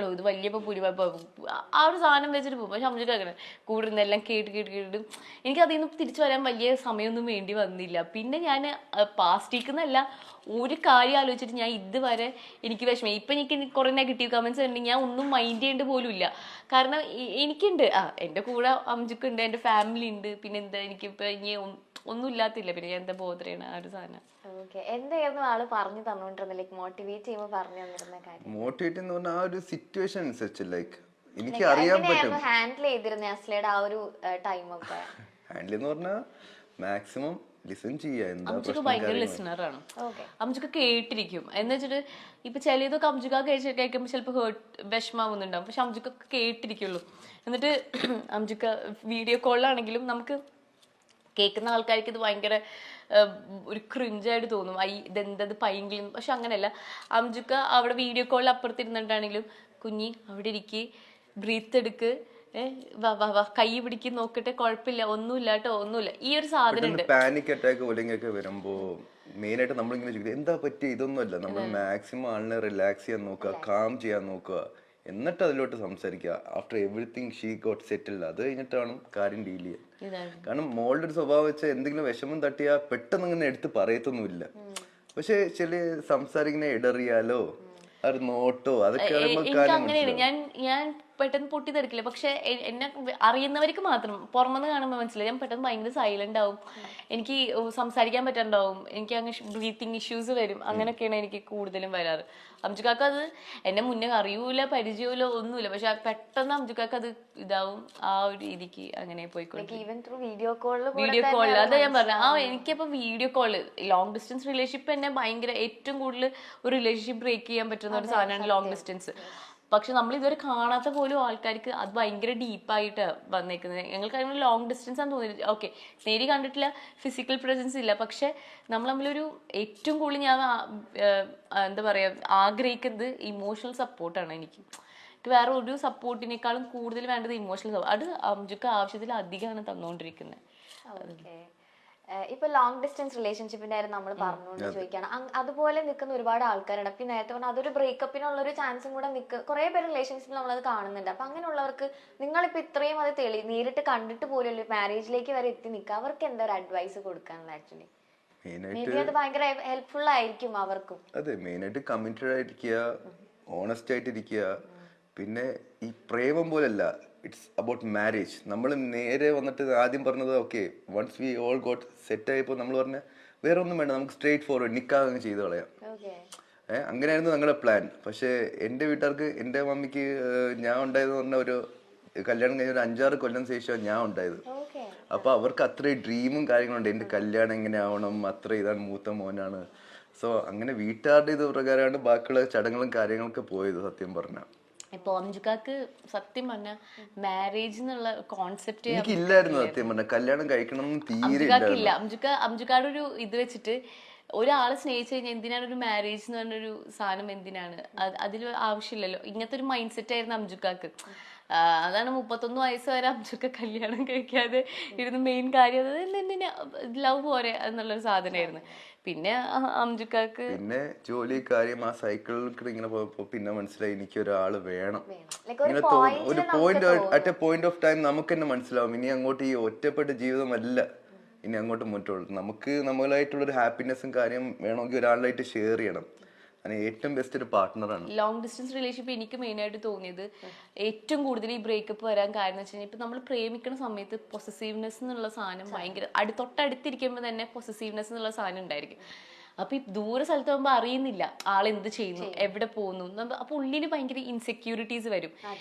ഇത് വലിയ ആ ഒരു സാധനം വെച്ചിട്ട് പോകും. പക്ഷെ അമ്മക്ക് അങ്ങനെ കൂടെ ഇരുന്നെല്ലാം കേട്ട് എനിക്ക് അതിൽ നിന്ന് തിരിച്ചു വരാൻ വലിയ സമയമൊന്നും വേണ്ടി വന്നില്ല. പിന്നെ ഞാൻ പാസ്റ്റിക്കുന്നല്ല, ഒരു കാര്യം ആലോചിച്ചിട്ട് ഞാൻ ഇതുവരെ എനിക്ക് വിഷമം. ഇപ്പം എനിക്ക് കുറെ നെഗറ്റീവ് കമന്റ്സ് ഉണ്ടെങ്കിൽ ഞാൻ ഒന്നും മൈൻഡ് ചെയ്യേണ്ട പോലും ഇല്ല. കാരണം എനിക്കുണ്ട്, എൻ്റെ കൂടെ അമ്മക്കുണ്ട്, എൻ്റെ ഫാമിലി ഉണ്ട്. പിന്നെ എന്താ എനിക്കിപ്പോൾ ഇനി ഒന്നും ഇല്ലാത്തില്ല. പിന്നെ ഞാൻ എന്താ ബോധറയാണ് ആ ഒരു സാധനം. എന്തായിരുന്നു ആള് പറഞ്ഞു തന്നോണ്ടിരുന്നത്, ലൈക്ക് മോട്ടിവേറ്റ് ചെയ്യുമ്പോൾ പറഞ്ഞു തന്നിരുന്ന കാര്യം? മോട്ടിവേറ്റ് എന്ന് പറഞ്ഞാൽ ആ ഒരു സിറ്റുവേഷൻ അനുസരിച്ച് ലൈക്ക് എനിക്ക് അറിയാൻ പറ്റും ഹാൻഡിൽ ചെയ്തിരുന്ന അസ്ലയുടെ ആ ഒരു ടൈം ഒക്കെ. ഹാൻഡിൽ എന്ന് പറഞ്ഞാൽ മാക്സിമം ലിസൺ ചെയ്യാ. അമ്മക്ക് ഭയങ്കര ലിസണറാണ്. അമ്മക്ക് കേട്ടിരിക്കും. എന്ന് വെച്ചിട്ട് ഇപ്പൊ ചിലതൊക്കെ അമ്മക്ക് കേൾക്കുമ്പോൾ ചിലപ്പോൾ വിഷമാവുന്നുണ്ടാവും. പക്ഷെ അമ്മക്ക് കേട്ടിരിക്കുള്ളൂ. എന്നിട്ട് അമ്മക്ക് വീഡിയോ കോളിലാണെങ്കിലും നമുക്ക് കേൾക്കുന്ന ആൾക്കാർക്ക് ഇത് ഭയങ്കര ഒരു ക്രിഞ്ചായിട്ട് തോന്നും. ഇതെന്തത് പൈങ്കിലും. പക്ഷെ അങ്ങനെയല്ല. അംജുക്ക അവിടെ വീഡിയോ കോളിൽ അപ്പുറത്തിരുന്നിട്ടാണെങ്കിലും കുഞ്ഞി അവിടെ ഇരിക്ക്, ബ്രീത്ത് എടുക്ക്, കൈ പിടിക്ക്, നോക്കട്ടെ, കുഴപ്പമില്ല, ഒന്നുമില്ല കേട്ടോ, ഒന്നുമില്ല. ഈ ഒരു സാധനം ഉണ്ട്. പാനിക് അറ്റാക്ക് പോലെയൊക്കെ വരുമ്പോ മെയിൻ ആയിട്ട് നമ്മളിങ്ങനെ ചോദിക്കും എന്താ പറ്റി. ഇതൊന്നുമല്ല, നമ്മൾ മാക്സിമം ആളിനെ റിലാക്സ് ചെയ്യാൻ നോക്കുക, കാം ചെയ്യാൻ നോക്കുക, എന്നിട്ട് അതിലോട്ട് സംസാരിക്കുക. After everything she got settled, അത് കഴിഞ്ഞിട്ടാണ് കാര്യം ഡീൽ ചെയ്യുക. കാരണം മോളുടെ ഒരു സ്വഭാവം വെച്ചാൽ എന്തെങ്കിലും വിഷമം തട്ടിയാൽ പെട്ടെന്ന് ഇങ്ങനെ എടുത്ത് പറയത്തൊന്നുമില്ല. പക്ഷെ ചില സംസാരിക്കുന്ന ഇടറിയാലോ അത് നോട്ടോ അതൊക്കെ അങ്ങനെയാണ്. ഞാൻ പെട്ടെന്ന് പൊട്ടിത്തെറിക്കില്ല. പക്ഷെ എന്നെ അറിയുന്നവർക്ക് മാത്രം പുറമെന്ന് കാണുമ്പോൾ മനസ്സിലായി. ഞാൻ പെട്ടെന്ന് ഭയങ്കര സൈലന്റ് ആവും. എനിക്ക് സംസാരിക്കാൻ പറ്റാണ്ടാവും. എനിക്ക് അങ്ങ് ബ്രീത്തിങ് ഇഷ്യൂസ് വരും. അങ്ങനെയൊക്കെയാണ് എനിക്ക് കൂടുതലും വരാറ്. അംജുക്കാക്ക് അത് എന്നെ മുന്നേ അറിയൂല, പരിചയമില്ല, ഒന്നുമില്ല. പക്ഷെ പെട്ടെന്ന് അംജുക്കാക്ക് അത് ഇതാവും. ആ ഒരു രീതിക്ക് അങ്ങനെ പോയിക്കോട്ടെ. വീഡിയോ കോളിൽ അതാ ഞാൻ പറഞ്ഞ. എനിക്കിപ്പോ video call long distance relationship എന്നെ ഭയങ്കര ഏറ്റവും കൂടുതൽ ഒരു റിലേഷൻഷിപ്പ് ബ്രേക്ക് ചെയ്യാൻ പറ്റുന്ന ഒരു സാധനമാണ് ലോങ് ഡിസ്റ്റൻസ്. പക്ഷെ നമ്മൾ ഇതുവരെ കാണാത്ത പോലും ആൾക്കാർക്ക് അത് ഭയങ്കര ഡീപ്പായിട്ട് വന്നേക്കുന്നത്. ഞങ്ങൾക്ക് അതിന് ലോങ് ഡിസ്റ്റൻസ് ആണെന്ന് തോന്നിയിട്ട് ഓക്കെ, നേരി കണ്ടിട്ടില്ല, ഫിസിക്കൽ പ്രസൻസ് ഇല്ല. പക്ഷെ നമ്മൾ തമ്മിലൊരു ഏറ്റവും കൂടുതൽ ഞാൻ എന്താ പറയുക ആഗ്രഹിക്കുന്നത് ഇമോഷണൽ സപ്പോർട്ടാണ്. എനിക്ക് വേറെ ഒരു സപ്പോർട്ടിനേക്കാളും കൂടുതൽ വേണ്ടത് ഇമോഷണൽ സപ്പോർട്ട്. അത് അംജുക്ക് ആവശ്യത്തിൽ അധികമാണ് തന്നുകൊണ്ടിരിക്കുന്നത്. ഇപ്പൊ ലോങ് ഡിസ്റ്റൻസ് റിലേഷൻഷിപ്പിന്റെ കാര്യം നമ്മൾ പറഞ്ഞുകൊണ്ട് ചോദിക്കുകയാണ്. അതുപോലെ നിൽക്കുന്ന ഒരുപാട് ആൾക്കാരുണ്ട്. അപ്പൊ നേരത്തെ പറഞ്ഞാൽ അതൊരു ബ്രേക്കപ്പിനുള്ള ഒരു ചാൻസും കൂടെ കുറെ പേര് റിലേഷൻഷിപ്പിൽ നമ്മളത് കാണുന്നുണ്ട്. അപ്പൊ അങ്ങനെയുള്ളവർക്ക് നിങ്ങളിപ്പോ ഇത്രയും അത് നേരിട്ട് കണ്ടിട്ട് പോലും മാരേജിലേക്ക് വരെ എത്തി നിൽക്കുക, അവർക്ക് എന്താ ഒരു അഡ്വൈസ് കൊടുക്കാനുള്ള? ആക്ച്വലി അത് ഭയങ്കര ഹെൽപ്ഫുൾ ആയിരിക്കും അവർക്കും. അതെ, മെയിനായിട്ട് കമ്മിറ്റഡ് ആയിരിക്കുക, ഓണസ്റ്റ് ആയിട്ടിരിക്കുക. പിന്നെ ഈ പ്രേമം പോലല്ല, ഇറ്റ്സ് അബൌട്ട് മാരേജ്. നമ്മൾ നേരെ വന്നിട്ട് ആദ്യം പറഞ്ഞത് okay once we all got set ആയപ്പോൾ നമ്മൾ പറഞ്ഞ വേറെ ഒന്നും വേണ്ട, നമുക്ക് സ്ട്രേറ്റ് ഫോർവേഡ് നിക്കാഹ് ചെയ്ത് കളയാം. അങ്ങനെയായിരുന്നു ഞങ്ങളുടെ പ്ലാൻ. പക്ഷേ എൻ്റെ വീട്ടുകാർക്ക്, എൻ്റെ മമ്മിക്ക് ഞാൻ ഉണ്ടായതെന്ന് പറഞ്ഞ ഒരു കല്യാണം കഴിഞ്ഞ ഒരു 5-6 കൊല്ലം ശേഷമാണ് ഞാൻ ഉണ്ടായത്. അപ്പൊ അവർക്ക് അത്രയും ഡ്രീമും കാര്യങ്ങളുണ്ട്. എൻ്റെ കല്യാണം എങ്ങനെ ആവണം, അത്ര ഇതാണ്, മൂത്ത മോനാണ്. സോ അങ്ങനെ വീട്ടുകാരുടെ ഇത് പ്രകാരമാണ് ബാക്കിയുള്ള ചടങ്ങുകളും കാര്യങ്ങളൊക്കെ പോയത് സത്യം പറഞ്ഞാൽ. ഇപ്പൊ അംജുക്കാക്ക് സത്യം പറഞ്ഞ മാരേജ് എന്നുള്ള കോൺസെപ്റ്റ് എനിക്കില്ലായിരുന്നു. സത്യം പറഞ്ഞ കല്യാണം കഴിക്കണം തീരെ ഇല്ല. അംജുക്കാട് ഒരു ഇത് വെച്ചിട്ട് ഒരാളെ സ്നേഹിച്ചു കഴിഞ്ഞാൽ എന്തിനാണ് ഒരു മാരേജ് എന്ന് പറഞ്ഞൊരു സാധനം, എന്തിനാണ് അതിൽ ആവശ്യമില്ലല്ലോ. ഇങ്ങനത്തെ ഒരു മൈൻഡ് സെറ്റ് ആയിരുന്നു അംജുക്കാക്ക്. അതാണ് 31 വയസ്സ് വരെ അംജുക്ക കല്യാണം കഴിക്കാതെ ഇരുന്ന് മെയിൻ കാര്യം എന്തിനാ ലവ് പോരെ എന്നുള്ളൊരു സാധനമായിരുന്നു. പിന്നെ അംജുക്കാക്ക് പിന്നെ ജോലി കാര്യം ആ സൈക്കിളിൽ ഇങ്ങനെ പോയപ്പോ പിന്നെ മനസ്സിലായി എനിക്ക് ഒരാള് വേണം. ഇങ്ങനെ ഒരു point at A point of time നമുക്ക് തന്നെ മനസ്സിലാവും ഇനി അങ്ങോട്ട് ഈ ഒറ്റപ്പെട്ട ജീവിതമല്ല ഇനി അങ്ങോട്ട് മുന്നോട്ടുള്ളൂ. നമുക്ക് നമ്മളായിട്ടുള്ള ഒരു ഹാപ്പിനെസ്സും കാര്യം വേണമെങ്കിൽ ഒരാളായിട്ട് ഷെയർ ചെയ്യണം. ഏറ്റവും ബെസ്റ്റ് ഒരു പാർട്ട്ണറാണ്. ലോങ് ഡിസ്റ്റൻസ് റിലേഷൻഷിപ്പ് എനിക്ക് മെയിൻ ആയിട്ട് തോന്നിയത് ഏറ്റവും കൂടുതൽ ഈ ബ്രേക്കപ്പ് വരാൻ കാരണം എന്ന് വെച്ച് കഴിഞ്ഞാൽ ഇപ്പൊ നമ്മൾ പ്രേമിക്കുന്ന സമയത്ത് പൊസസീവ്നെസ് എന്നുള്ള സാധനം ഭയങ്കര തൊട്ടടുത്തിരിക്കുമ്പോൾ തന്നെ പൊസസീവ്നെസ് എന്നുള്ള സാധനം ഉണ്ടായിരിക്കും. അപ്പൊ ഈ ദൂര സ്ഥലത്ത് പോകുമ്പോ അറിയുന്നില്ല ആളെന്ത് ചെയ്യുന്നു, എവിടെ പോകുന്നു. അപ്പൊ ഉള്ളിൽ ഭയങ്കര ഇൻസെക്യൂരിറ്റീസ് വരും.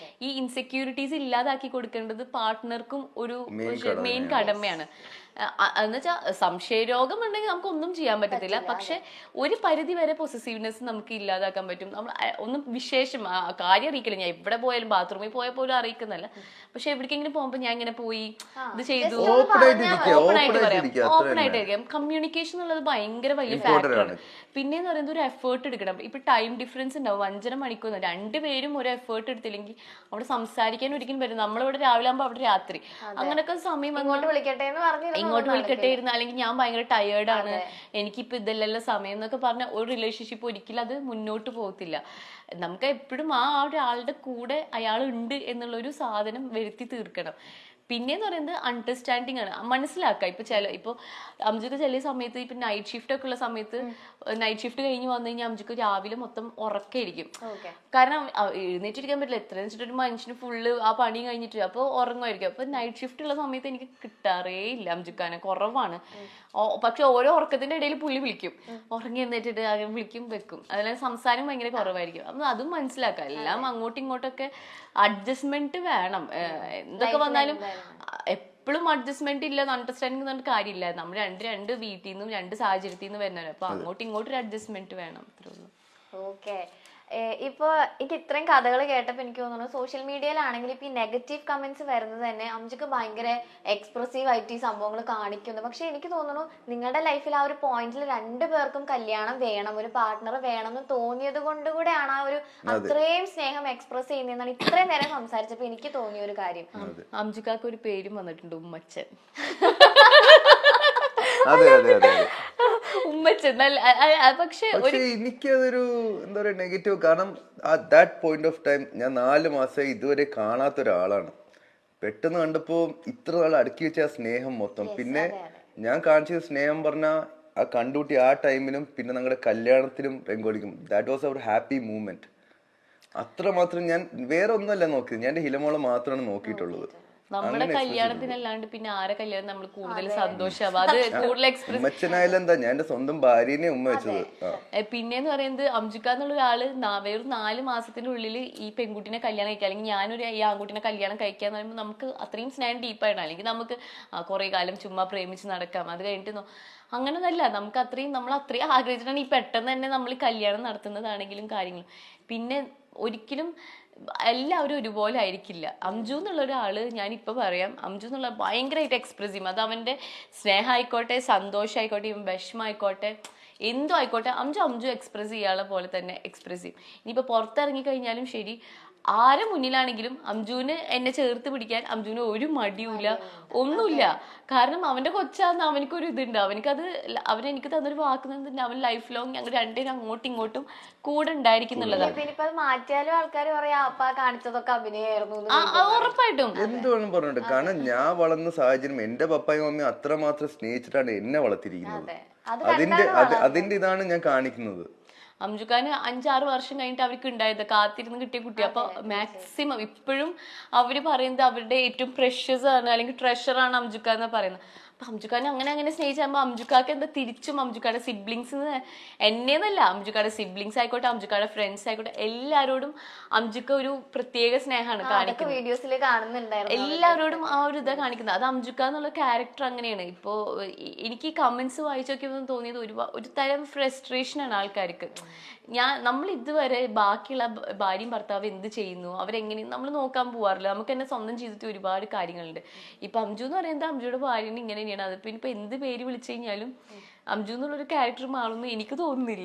ഈ ഇൻസെക്യൂരിറ്റീസ് ഇല്ലാതാക്കി കൊടുക്കേണ്ടത് പാർട്ട്ണർക്കും ഒരു മെയിൻ കടമയാണ്. എന്നുവെച്ചാൽ സംശയരോഗം ഉണ്ടെങ്കിൽ നമുക്ക് ഒന്നും ചെയ്യാൻ പറ്റത്തില്ല. പക്ഷെ ഒരു പരിധി വരെ പൊസസീവ്നെസ് നമുക്ക് ഇല്ലാതാക്കാൻ പറ്റും. നമ്മൾ ഒന്നും വിശേഷം കാര്യം അറിയിക്കില്ല. ഞാൻ എവിടെ പോയാലും ബാത്റൂമിൽ പോയാൽ പോലും അറിയിക്കുന്നല്ല. പക്ഷെ എവിടേക്കെങ്കിലും പോകുമ്പോ ഞാൻ ഇങ്ങനെ പോയി ഇത് ചെയ്തു ഓപ്പൺ ആയിട്ട് പറയാം. കമ്മ്യൂണിക്കേഷൻ എന്നുള്ളത് ഭയങ്കര വലിയ ഫാക്ടർ. ഫാക്ടറാണ്. പിന്നെന്ന് പറയുന്നത് ഒരു എഫേർട്ട് എടുക്കണം. ഇപ്പൊ ടൈം ഡിഫറൻസ് ഉണ്ടാവും, 5.5 മണിക്കൂർ. രണ്ടുപേരും ഒരു എഫേർട്ട് എടുത്തില്ലെങ്കിൽ അവിടെ സംസാരിക്കാൻ ഒരിക്കലും വരും. നമ്മളിവിടെ രാവിലെ ആകുമ്പോൾ അവിടെ രാത്രി, അങ്ങനൊക്കെ സമയം ഇങ്ങോട്ട് വിളിക്കട്ടെ എന്ന് പറഞ്ഞു ഇങ്ങോട്ട് വിളിക്കട്ടെ ഇരുന്ന്, അല്ലെങ്കിൽ ഞാൻ ഭയങ്കര ടയേർഡാണ്, എനിക്കിപ്പോ ഇതല്ലല്ലോ സമയം എന്നൊക്കെ പറഞ്ഞ ഒരു റിലേഷൻഷിപ്പ് ഒരിക്കലും അത് മുന്നോട്ട് പോകത്തില്ല. നമുക്ക് എപ്പോഴും ആ ഒരാളുടെ കൂടെ അയാൾ ഉണ്ട് എന്നുള്ളൊരു സാധനം വരുത്തി തീർക്കണം. പിന്നെന്ന് പറയുന്നത് അണ്ടർസ്റ്റാൻഡിങ് ആണ്, മനസ്സിലാക്കുക. ഇപ്പൊ അംജുക്ക് ചില സമയത്ത് ഇപ്പൊ നൈറ്റ് ഷിഫ്റ്റ് ഒക്കെ ഉള്ള സമയത്ത്, നൈറ്റ് ഷിഫ്റ്റ് കഴിഞ്ഞ് വന്നു കഴിഞ്ഞാൽ അംജുക്ക് രാവിലെ മൊത്തം ഉറക്കായിരിക്കും. കാരണം എഴുന്നേറ്റിരിക്കാൻ പറ്റില്ല, എത്ര വെച്ചിട്ട് ഒരു മനുഷ്യന് ഫുള്ള് ആ പണി കഴിഞ്ഞിട്ട് അപ്പോൾ ഉറങ്ങുമായിരിക്കും. അപ്പൊ നൈറ്റ് ഷിഫ്റ്റ് ഉള്ള സമയത്ത് എനിക്ക് കിട്ടാറേ ഇല്ല അംജുക്കാനെ, കുറവാണ്. പക്ഷെ ഓരോ ഉറക്കത്തിന്റെ ഇടയിൽ പുള്ളി വിളിക്കും, ഉറങ്ങി എഴുന്നേറ്റിട്ട് വിളിക്കും വെക്കും. അതിൽ സംസാരം ഭയങ്കര കുറവായിരിക്കും. അപ്പൊ അതും മനസ്സിലാക്കാം. എല്ലാം അങ്ങോട്ടും ഇങ്ങോട്ടൊക്കെ അഡ്ജസ്റ്റ്മെന്റ് വേണം. എന്തൊക്കെ വന്നാലും എപ്പോഴും അഡ്ജസ്റ്റ്മെന്റ് ഇല്ല, അണ്ടർസ്റ്റാൻഡിങ് പറഞ്ഞിട്ട് കാര്യമില്ല. നമ്മൾ രണ്ട് വീട്ടിൽ നിന്നും രണ്ട് സാഹചര്യത്തിൽ നിന്ന് വരുന്നവർ. അപ്പൊ അങ്ങോട്ടും ഇങ്ങോട്ടും ഒരു അഡ്ജസ്റ്റ്മെന്റ് വേണം, അത്രേ ഉള്ളൂ. ഓക്കെ. ഇപ്പൊ എനിക്ക് ഇത്രയും കഥകൾ കേട്ടപ്പോ എനിക്ക് തോന്നുന്നു സോഷ്യൽ മീഡിയയിലാണെങ്കിൽ ഇപ്പൊ ഈ നെഗറ്റീവ് കമന്റ്സ് വരുന്നത് തന്നെ അംജുക്ക് ഭയങ്കര എക്സ്പ്രസീവ് ആയിട്ട് ഈ സംഭവങ്ങൾ കാണിക്കുന്നു. പക്ഷെ എനിക്ക് തോന്നുന്നു നിങ്ങളുടെ ലൈഫിൽ ആ ഒരു പോയിന്റിൽ രണ്ടുപേർക്കും കല്യാണം വേണം, ഒരു പാർട്ട്ണർ വേണം എന്ന് തോന്നിയത് കൊണ്ട് കൂടെയാണ് ആ ഒരു അത്രയും സ്നേഹം എക്സ്പ്രസ് ചെയ്യുന്നതെന്നാണ് ഇത്രയും നേരം സംസാരിച്ചപ്പോ എനിക്ക് തോന്നിയ ഒരു കാര്യം. അംജുക്കാക്ക് ഒരു പേരും വന്നിട്ടുണ്ട്, ഉമ്മച്ചൻ. അതെ അതെ അതെ ഉമ്മച്ചൻ. പക്ഷെ എനിക്കതൊരു എന്താ പറയാ നെഗറ്റീവ്. കാരണം ദാറ്റ് പോയിന്റ് ഓഫ് ടൈം ഞാൻ 4 മാസം ഇതുവരെ കാണാത്ത ഒരാളാണ്. പെട്ടെന്ന് കണ്ടപ്പോ ഇത്ര നാൾ അടുക്കി വെച്ച ആ സ്നേഹം മൊത്തം, പിന്നെ ഞാൻ കാണിച്ച സ്നേഹം പറഞ്ഞ ആ കണ്ടുകൂട്ടി ആ ടൈമിലും പിന്നെ ഞങ്ങളുടെ കല്യാണത്തിലും രംഗോളിക്കും. That was our happy moment. അത്രമാത്രം ഞാൻ വേറെ ഒന്നുമല്ല നോക്കിയത്, ഞാൻ എന്റെ ഹിലമോളെ മാത്രമാണ് നോക്കിയിട്ടുള്ളത്. നമ്മുടെ കല്യാണത്തിനല്ലാണ്ട് പിന്നെ ആരെ കല്യാണം നമ്മൾ കൂടുതൽ സന്തോഷമാവും, അത് കൂടുതൽ എക്സ്പ്രസ്. ഉമ്മച്ചനായാലും എന്താ, ഞാൻ എന്റെ സ്വന്തം ഭാര്യനെ ഉമ്മ വെച്ചത്. പിന്നെന്ന് പറയുന്നത് അംജുക്ക എന്നുള്ള ഒരാള് വെറും 4 മാസത്തിനുള്ളിൽ ഈ പെൺകുട്ടിനെ കല്യാണം കഴിക്കുക, അല്ലെങ്കിൽ ഞാനൊരു ഈ ആൺകുട്ടിനെ കല്യാണം കഴിക്കുക എന്ന് പറയുമ്പോൾ നമുക്ക് അത്രയും സ്നേഹം ഡീപ്പായിട്ടാണ്. അല്ലെങ്കിൽ നമുക്ക് കുറെ കാലം ചുമ്മാ പ്രേമിച്ച് നടക്കാം, അത് കഴിഞ്ഞിട്ട് അങ്ങനെയൊന്നല്ല. നമ്മൾ അത്രയും ആഗ്രഹിച്ചിട്ടാണ് ഈ പെട്ടെന്ന് തന്നെ നമ്മൾ കല്യാണം നടത്തുന്നതാണെങ്കിലും കാര്യങ്ങളും. പിന്നെ ഒരിക്കലും എല്ലാവരും ഒരുപോലെ ആയിരിക്കില്ല. അംജു എന്നുള്ള ഒരാള്, ഞാനിപ്പോ പറയാം, അംജു എന്നുള്ള ഭയങ്കരമായിട്ട് എക്സ്പ്രസ് ചെയ്യും. അത് അവന്റെ സ്നേഹമായിക്കോട്ടെ, സന്തോഷമായിക്കോട്ടെ, വിഷമമായിക്കോട്ടെ, എന്തോ ആയിക്കോട്ടെ, അംജു എക്സ്പ്രസ് ചെയ്യാനുള്ള പോലെ തന്നെ എക്സ്പ്രസ് ചെയ്യും. ഇനിയിപ്പോ പുറത്തിറങ്ങി കഴിഞ്ഞാലും ശരി, ആരെ മുന്നിലാണെങ്കിലും അംജുവിന് എന്നെ ചേർത്ത് പിടിക്കാൻ അംജുവിന് ഒരു മടിയുമില്ല, ഒന്നുമില്ല. കാരണം അവന്റെ കൊച്ചാന്ന് അവനക്കൊരു ഇതുണ്ട്. അവനെനിക്ക് തന്നൊരു വാക്ക് തന്നിട്ടുണ്ട്, അവൻ ലൈഫ് ലോങ് ഞങ്ങൾ രണ്ടുപേരും അങ്ങോട്ടും ഇങ്ങോട്ടും കൂടെ ഉണ്ടായിരിക്കുന്നുള്ളതാണ്. പിന്നിപ്പോ അത് മാറ്റിയാലും ആൾക്കാർ പറയാ അപ്പ കാണിച്ചതൊക്കെ അഭിനയായിരുന്നു. ഉറപ്പായിട്ടും എന്തുവേണം പറഞ്ഞിട്ട്. കാരണം ഞാൻ വളർന്ന സാഹചര്യം എന്റെ പപ്പായും മമ്മിയും അത്രമാത്രം സ്നേഹിച്ചിട്ടാണ് എന്നെ വളർത്തിയിരിക്കുന്നത്. അതിന്റെ ഇതാണ് ഞാൻ കാണിക്കുന്നത്. അംജുഖാന് 5-6 വർഷം കഴിഞ്ഞിട്ട് അവർക്ക് ഉണ്ടായത് കാത്തിരുന്ന് കിട്ടിയ കുട്ടി. അപ്പൊ മാക്സിമം ഇപ്പോഴും അവര് പറയുന്നത് അവരുടെ ഏറ്റവും പ്രഷ്യസ് ആണ്, അല്ലെങ്കിൽ ട്രഷറാണ് അംജുക്ക എന്ന് പറയുന്നത്. അപ്പൊ അംജുഖാനെ അങ്ങനെ സ്നേഹിച്ചാകുമ്പോ അംജുക്കാക്ക് എന്താ തിരിച്ചും അംജുക്കാടെ സിബ്ലിങ്സ്, എന്നെന്നല്ല, അംജുക്കാടെ സിബ്ലിങ്സ് ആയിക്കോട്ടെ, അംജുക്കാടെ ഫ്രണ്ട്സ് ആയിക്കോട്ടെ, എല്ലാവരോടും അംജുക്ക ഒരു പ്രത്യേക സ്നേഹമാണ് കാണിക്കുന്നത്. വീഡിയോസിൽ കാണുന്നുണ്ടായിരുന്നു, എല്ലാവരോടും ആ ഒരു ഇതാ കാണിക്കുന്നത്. അത് അംജുക്ക എന്നുള്ള ക്യാരക്ടർ അങ്ങനെയാണ്. ഇപ്പോ എനിക്ക് ഈ കമന്റ്സ് വായിച്ചു നോക്കിയപ്പോൾ തോന്നിയത് ഒരു തരം ഫ്രസ്ട്രേഷൻ ആണ് ആൾക്കാർക്ക്. നമ്മൾ ഇതുവരെ ബാക്കിയുള്ള ഭാര്യയും ഭർത്താവ് എന്ത് ചെയ്യുന്നു, അവരെങ്ങനെ, നമ്മൾ നോക്കാൻ പോവാറില്ല. നമുക്ക് തന്നെ സ്വന്തം ജീവിതത്തിൽ ഒരുപാട് കാര്യങ്ങളുണ്ട്. ഇപ്പൊ അംജു എന്ന് പറയുന്നത് അംജുയുടെ ഭാര്യനെ ഇങ്ങനെ തന്നെയാണ്. അതിപ്പോ ഇനിയിപ്പോ എന്ത് പേര് വിളിച്ചു കഴിഞ്ഞാലും അംജു എന്നുള്ളൊരു ക്യാരക്ടർ മാറുമെന്ന് എനിക്ക് തോന്നുന്നില്ല.